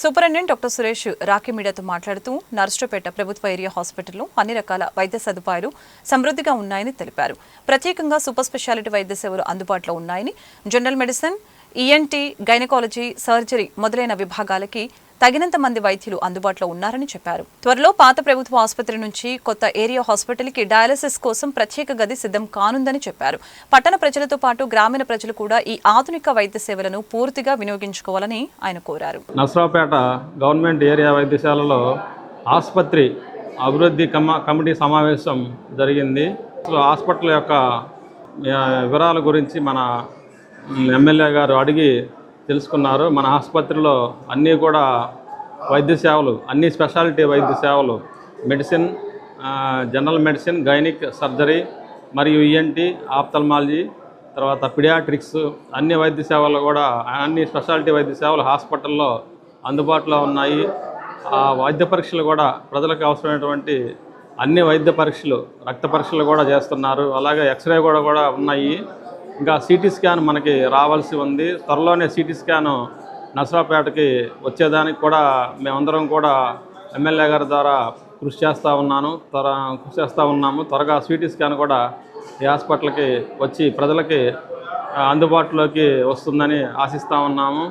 Superintendent doctor Suresh Rakhi మీడియాతో మాట్లాడుతూ నర్సుపేట ప్రభుత్వ ఏరియా హాస్పిటల్లో అన్ని రకాల వైద్య సదుపాయాలు సమృద్ధిగా ఉన్నాయని తెలిపారు. ప్రత్యేకంగా సూపర్ స్పెషాలిటీ వైద్య సేవలు అందుబాటులో ఉన్నాయని, general medicine, ENT, gynaecology, surgery మొదలైన విభాగాలకి తగినంత మంది వైద్యులు అందుబాటులో ఉన్నారని చెప్పారు. త్వరలో పాత ప్రభుత్వ ఆసుపత్రి నుంచి కొత్త ఏరియా హాస్పిటల్కి డయాలసిస్ కోసం ప్రత్యేక గది సిద్ధం కానుందని చెప్పారు. పట్టణ ప్రజలతో పాటు గ్రామీణ ప్రజలు కూడా ఈ ఆధునిక వైద్య సేవలను పూర్తిగా వినియోగించుకోవాలని ఆయన కోరారు. నర్సరావుపేట గవర్నమెంట్ ఏరియా వైద్యశాలలో ఆసుపత్రి అభివృద్ధి కమిటీ సమావేశం జరిగింది. హాస్పిటల్ యొక్క వివరాల గురించి మన ఎమ్మెల్యే గారు అడిగి తెలుసుకున్నారు. మన ఆసుపత్రిలో అన్నీ కూడా వైద్య సేవలు, అన్ని స్పెషాలిటీ వైద్య సేవలు, medicine, general medicine, gynaec surgery మరియు ఈఎన్టీ, ఆప్థల్మాలజీ, తర్వాత పిడియాట్రిక్స్ అన్ని వైద్య సేవలు కూడా, అన్ని స్పెషాలిటీ వైద్య సేవలు హాస్పిటల్లో అందుబాటులో ఉన్నాయి. ఆ వైద్య పరీక్షలు కూడా ప్రజలకు అవసరమైనటువంటి అన్ని వైద్య పరీక్షలు, రక్త పరీక్షలు కూడా చేస్తున్నారు. అలాగే ఎక్స్రే కూడా ఉన్నాయి. ఇంకా సిటీ స్కాన్ మనకి రావాల్సి ఉంది. త్వరలోనే సిటీ స్కాన్ నర్సరావుపేటకి వచ్చేదానికి కూడా మేమందరం కూడా ఎమ్మెల్యే గారి ద్వారా కృషి చేస్తూ ఉన్నాము. త్వరగా సిటీ స్కాన్ కూడా ఈ హాస్పిటల్కి వచ్చి ప్రజలకి అందుబాటులోకి వస్తుందని ఆశిస్తూ ఉన్నాము.